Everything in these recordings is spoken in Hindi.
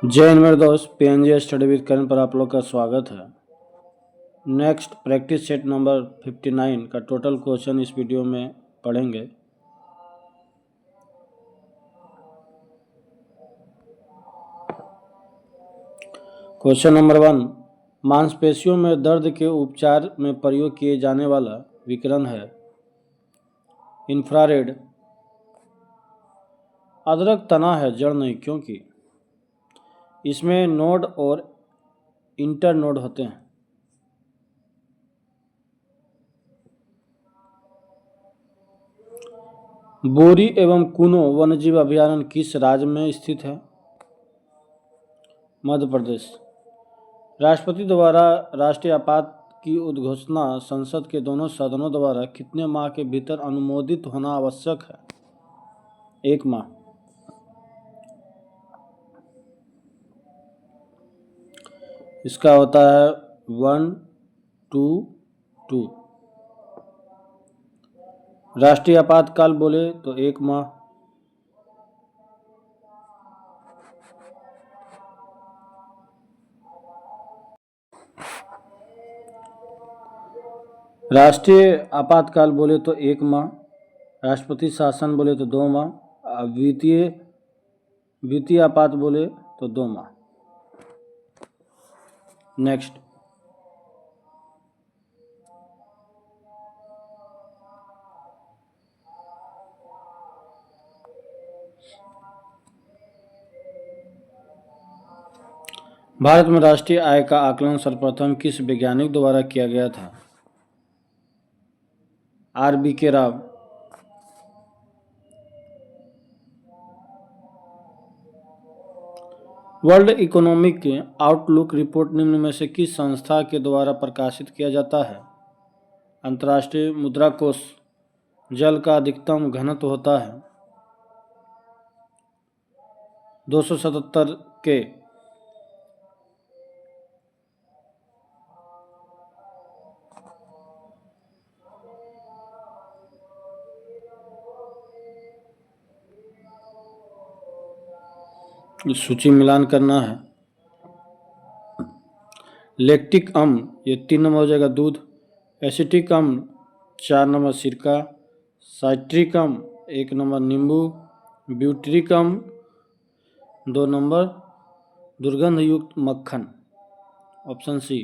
जय हिंद मेरे दोस्त, पीएनजी स्टडी विद करण पर आप लोग का स्वागत है। नेक्स्ट प्रैक्टिस सेट नंबर 59 का टोटल क्वेश्चन इस वीडियो में पढ़ेंगे। क्वेश्चन नंबर 1, मांसपेशियों में दर्द के उपचार में प्रयोग किए जाने वाला विकिरण है इंफ्रारेड। अदरक तना है, जड़ नहीं, क्योंकि इसमें नोड और इंटर नोड होते हैं। बोरी एवं कूनो वन्यजीव अभयारण्य किस राज्य में स्थित है? मध्य प्रदेश। राष्ट्रपति द्वारा राष्ट्रीय आपात की उद्घोषणा संसद के दोनों सदनों द्वारा कितने माह के भीतर अनुमोदित होना आवश्यक है? 1 माह। इसका होता है 1, 2, 2। राष्ट्रीय आपातकाल बोले तो 1 माह। राष्ट्रीय आपातकाल बोले तो 1 माह, राष्ट्रपति शासन बोले तो 2 माह, वित्तीय आपात बोले तो 2 माह। नेक्स्ट, भारत में राष्ट्रीय आय का आकलन सर्वप्रथम किस वैज्ञानिक द्वारा किया गया था? RBK Rao. World economic outlook report निम्न में से किस संस्था के द्वारा प्रकाशित किया जाता है? अंतर्राष्ट्रीय मुद्रा कोष। जल का अधिकतम घनत्व होता है 277 के। सूची मिलान करना है। लैक्टिक अम्ल ये 3 नंबर हो जाएगा दूध। एसिटिक अम्ल 4 नंबर सिरका। साइट्रिक अम्ल 1 नंबर नींबू। ब्यूटरिक अम्ल 2 नंबर दुर्गंध युक्त मक्खन, ऑप्शन सी।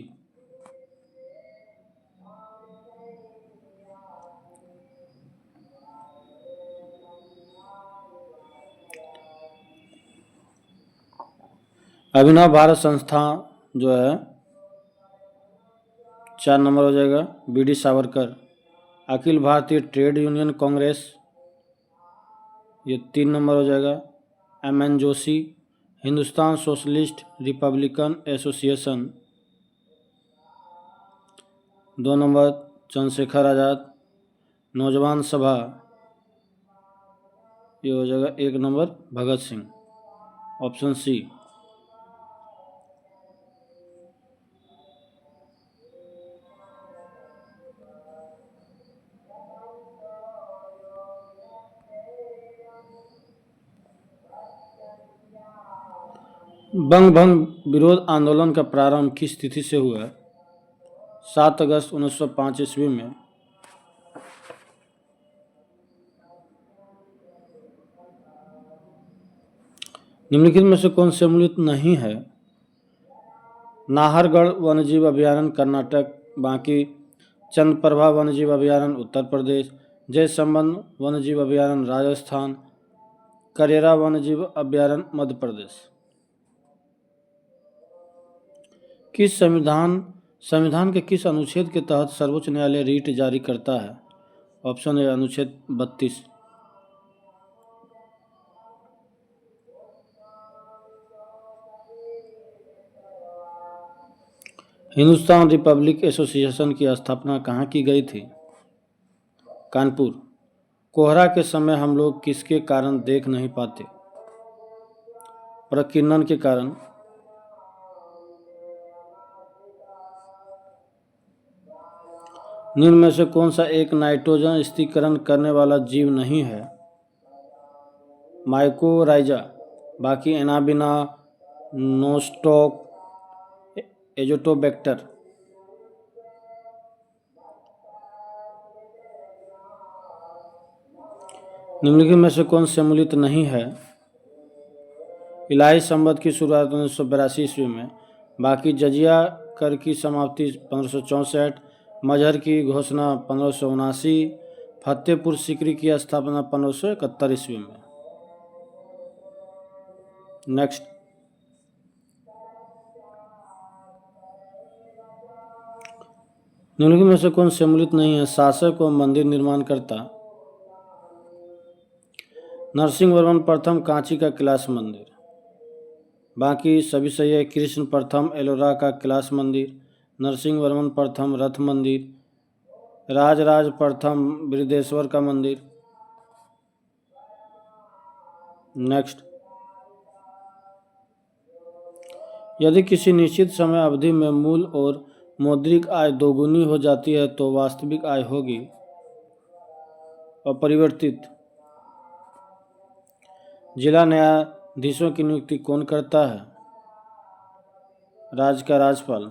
अभिनव भारत संस्थान जो है 4 नंबर हो जाएगा। BD Savarkar. Akhil Bharatiya trade union Congress ये 3 नंबर हो जाएगा। MN जोशी। Hindustan socialist republican association 2 number Chandrashekhar Azad. Naujawan Sabha ये हो जाएगा 1 number Bhagat Singh, option C. बंग भंग विरोध आंदोलन का प्रारंभ किस तिथि से हुआ? 7 अगस्त 1905 ईस्वी में। निम्नलिखित में से कौन सम्मिलित नहीं है? नाहरगढ़ वन्यजीव अभयारण्य कर्नाटक, बांकी चंद्रप्रभा वन्यजीव अभयारण्य उत्तर प्रदेश, जयसंबंध वन्यजीव अभयारण्य राजस्थान, करेरा वन्यजीव अभयारण्य मध्य प्रदेश। किस संविधान के किस अनुच्छेद के तहत सर्वोच्च न्यायालय रीट जारी करता है? ऑप्शन ए अनुच्छेद 32। हिंदुस्तान रिपब्लिक एसोसिएशन की स्थापना कहाँ की गई थी? कानपुर। कोहरा के समय हम लोग किसके कारण देख नहीं पाते? प्रकीर्णन के कारण। निम्न में से कौन सा एक नाइट्रोजन स्थिरीकरण करने वाला जीव नहीं है? माइकोराइजा। बाकी एनाबिना, नोस्टॉक एजोटोबैक्टर। निम्नलिखित में से कौन सम्मिलित नहीं है? इलाही संवत की शुरुआत 1982 ईस्वी में, बाकी जजिया कर की समाप्ति 1564, मजहर की घोषणा 1579, फतेहपुर सीकरी की स्थापना 1571 ईस्वी में। नेक्स्ट, निम्नलिखित में से कौन सम्मिलित नहीं है? शासक व मंदिर निर्माण करता। नरसिंह वर्मन प्रथम कांची का कैलाश मंदिर। बाकी सभी सही है। कृष्ण प्रथम एलोरा का कैलाश मंदिर, नरसिंह वर्मन प्रथम रथ मंदिर, राजराज प्रथम बृहदेश्वर का मंदिर। नेक्स्ट, यदि किसी निश्चित समय अवधि में मूल और मौद्रिक आय दोगुनी हो जाती है तो वास्तविक आय होगी अपरिवर्तित। जिला न्यायाधीशों की नियुक्ति कौन करता है? राज्य का राज्यपाल।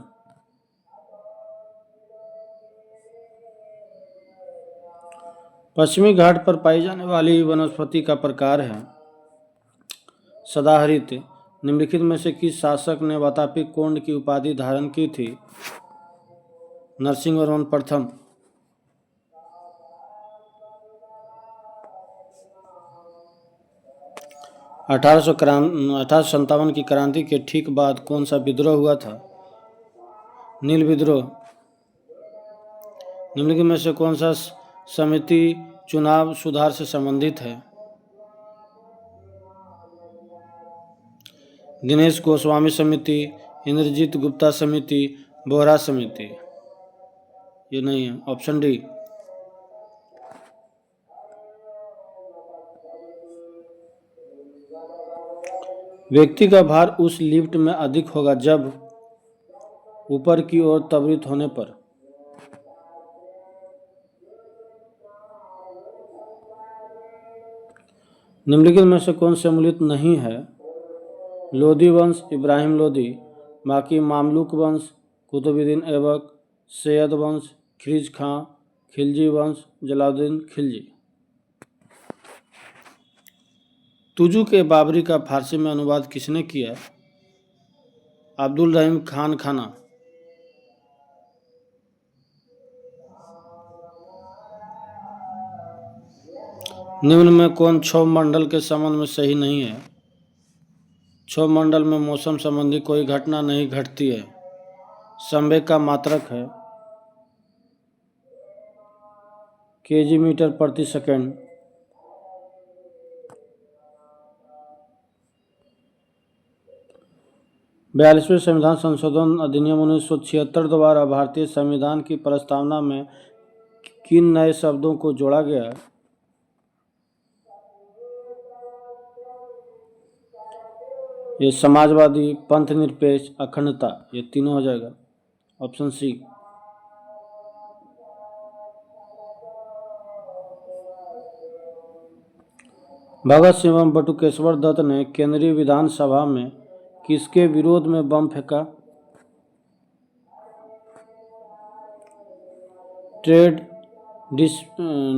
पश्चिमी घाट पर पाई जाने वाली वनस्पति का प्रकार है सदाहरित। निम्नलिखित में से किस शासक ने वातापी कोंड की उपाधि धारण की थी? नरसिंह वर्मन प्रथम। अठारह सौ की क्रांति के ठीक बाद कौन सा विद्रोह हुआ था? नील विद्रोह। निम्नलिखित में से कौन सा समिति चुनाव सुधार से संबंधित है? दिनेश गोस्वामी समिति, इंद्रजीत गुप्ता समिति, बोहरा समिति। ये नहीं है, ऑप्शन डी। व्यक्ति का भार उस लिफ्ट में अधिक होगा जब ऊपर की ओर त्वरित होने पर। निम्नलिखित में से कौन सम्मिलित नहीं है? लोधी वंश, इब्राहिम लोधी। बाकी मामलुक वंश, कुतुबुद्दीन ऐबक, सैयद वंश, खिलजी खां, खिलजी वंश, जलालुद्दीन खिलजी। तुजु के बाबरी का फारसी में अनुवाद किसने किया? अब्दुल रहीम खान खाना। निम्न में कौन क्षोभ मंडल के संबंध में सही नहीं है? क्षोभ मंडल में मौसम संबंधी कोई घटना नहीं घटती है। संवेग का मात्रक है केजी मीटर प्रति सेकंड। बयालीसवें संविधान संशोधन अधिनियम 1976 द्वारा भारतीय संविधान की प्रस्तावना में किन नए शब्दों को जोड़ा गया? ये समाजवादी, पंथ निरपेक्ष, अखंडता, ये तीनों हो जाएगा, ऑप्शन सी। भगत सिंह एवं बटुकेश्वर दत्त ने केंद्रीय विधानसभा में किसके विरोध में बम फेंका? ट्रेड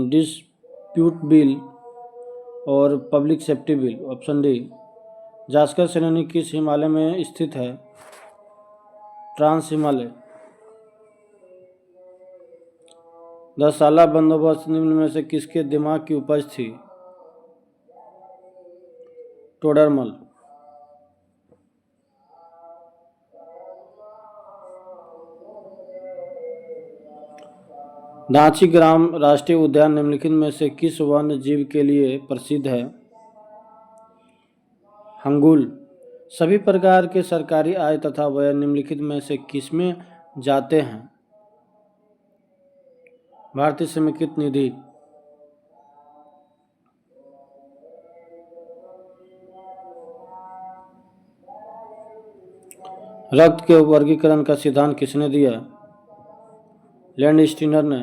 डिस्प्यूट बिल और public safety bill, option D. Zanskar श्रेणी किस हिमालय में स्थित है? ट्रांस हिमालय। दसाला बंदोबस्त निम्न में से किसके दिमाग की उपज थी? टोडरमल। दांची ग्राम राष्ट्रीय उद्यान निम्नलिखित में से किस वन्य जीव के लिए प्रसिद्ध है? हंगुल। सभी प्रकार के सरकारी आय तथा व्यय निम्नलिखित में से किसमें जाते हैं? भारतीय समेकित निधि। रक्त के वर्गीकरण का सिद्धांत किसने दिया? लैंडस्टीनर ने।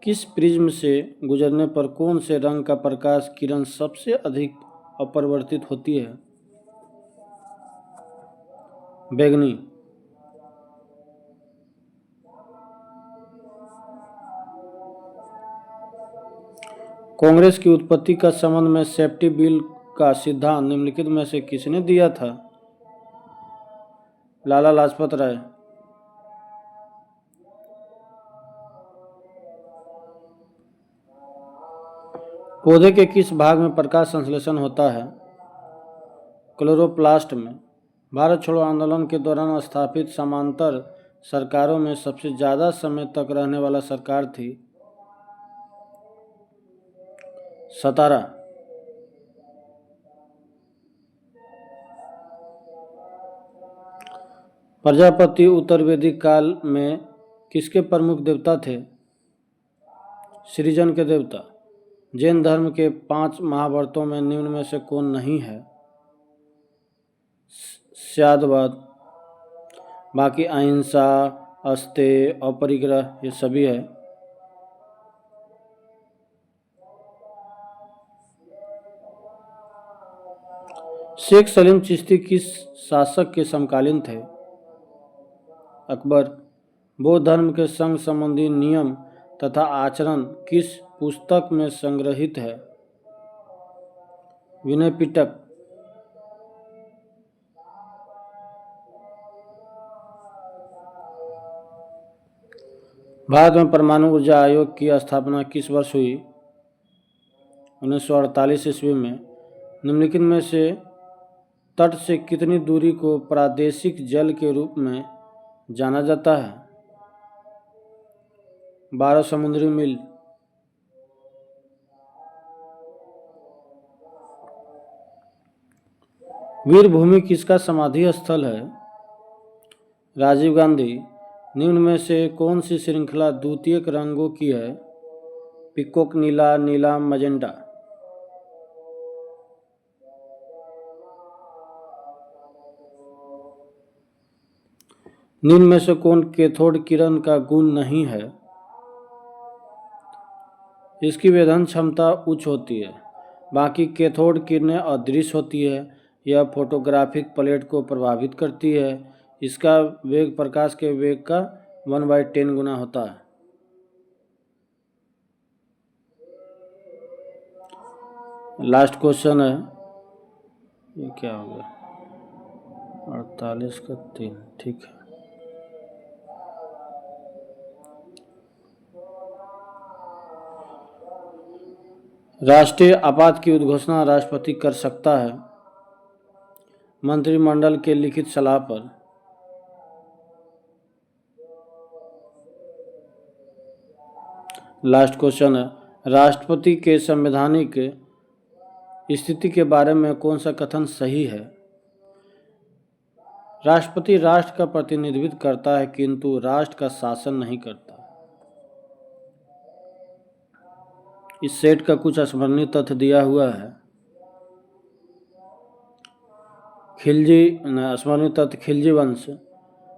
किस प्रिज्म से गुजरने पर कौन से रंग का प्रकाश किरण सबसे अधिक अपरिवर्तित होती है? बैगनी। कांग्रेस की उत्पत्ति का संबंध में सेफ्टी बिल का सिद्धांत निम्नलिखित में से किसने दिया था? लाला लाजपत राय। पौधे के किस भाग में प्रकाश संश्लेषण होता है? क्लोरोप्लास्ट में। भारत छोड़ो आंदोलन के दौरान स्थापित समांतर सरकारों में सबसे ज़्यादा समय तक रहने वाला सरकार थी? सतारा। प्रजापति उत्तर वैदिक काल में किसके प्रमुख देवता थे? सृजन के देवता। जैन धर्म के 5 महाव्रतों में निम्न में से कौन नहीं है? स्यादवाद। बाकी अहिंसा, अस्तेय, अपरिग्रह ये सभी है। शेख सलीम चिश्ती किस शासक के समकालीन थे? अकबर। बौद्ध धर्म के संग संबंधी नियम तथा आचरण किस पुस्तक में संग्रहित है? विनय पिटक। भारत में परमाणु ऊर्जा आयोग की स्थापना किस वर्ष हुई? 1948 ईस्वी में। निम्नलिखित में से तट से कितनी दूरी को प्रादेशिक जल के रूप में जाना जाता है? 12 समुद्री मील। वीरभूमि किसका समाधि स्थल है? राजीव गांधी। निम्न में से कौन सी श्रृंखला द्वितीयक रंगों की है? पीकॉक नीला, नीला, मजेंटा। निम्न में से कौन कैथोड किरण का गुण नहीं है? इसकी वेधन क्षमता उच्च होती है। बाकी कैथोड किरणें अदृश्य होती है। यह फोटोग्राफिक प्लेट को प्रभावित करती है। इसका वेग प्रकाश के वेग का 1/10 गुना होता है। लास्ट क्वेश्चन है, ये क्या हो गया? 48 का 3, ठीक है। राष्ट्रीय आपात की उद्घोषणा राष्ट्रपति कर सकता है मंत्रिमंडल के लिखित सलाह पर। लास्ट क्वेश्चन है, राष्ट्रपति के संवैधानिक स्थिति के बारे में कौन सा कथन सही है? राष्ट्रपति राष्ट्र का प्रतिनिधित्व करता है किंतु राष्ट्र का शासन नहीं करता। इस सेट का कुछ स्मरणीय तथ्य दिया हुआ है। स्मरणीय तथ्य खिलजी वंश।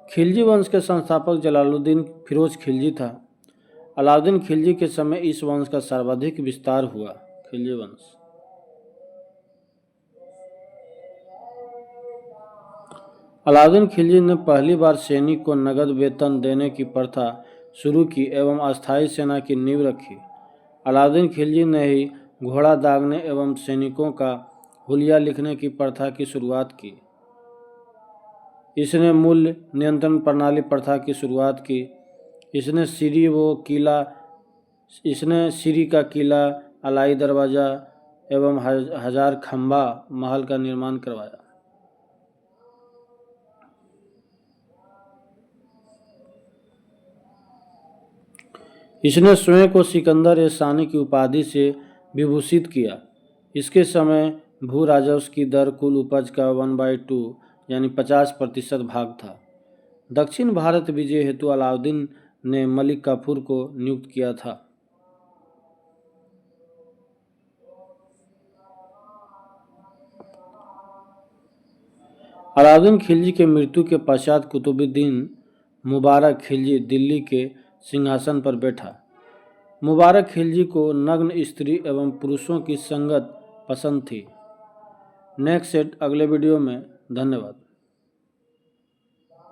खिलजी वंश के संस्थापक जलालुद्दीन फिरोज खिलजी था। अलाउद्दीन खिलजी के समय इस वंश का सर्वाधिक विस्तार हुआ। खिलजी वंश। अलाउद्दीन खिलजी ने पहली बार सैनिक को नगद वेतन देने की प्रथा शुरू की एवं अस्थायी सेना की नींव रखी। अलाउद्दीन खिलजी ने ही घोड़ा दागने एवं सैनिकों का हुलिया लिखने की प्रथा की शुरुआत की। इसने मूल्य नियंत्रण प्रणाली प्रथा की शुरुआत की। इसने सीरी का किला, अलाई दरवाज़ा एवं हजार खंबा महल का निर्माण करवाया। इसने स्वयं को सिकंदर-ए-सानी की उपाधि से विभूषित किया। इसके समय भू राजस्व की दर कुल उपज का 1/2 यानी 50% भाग था। दक्षिण भारत विजय हेतु अलाउद्दीन ने मलिक काफूर को नियुक्त किया था। अलाउद्दीन खिलजी के मृत्यु के पश्चात कुतुबुद्दीन मुबारक खिलजी दिल्ली के सिंहासन पर बैठा। मुबारक खिलजी को नग्न स्त्री एवं पुरुषों की संगत पसंद थी। नेक्स्ट सेट अगले वीडियो में। धन्यवाद।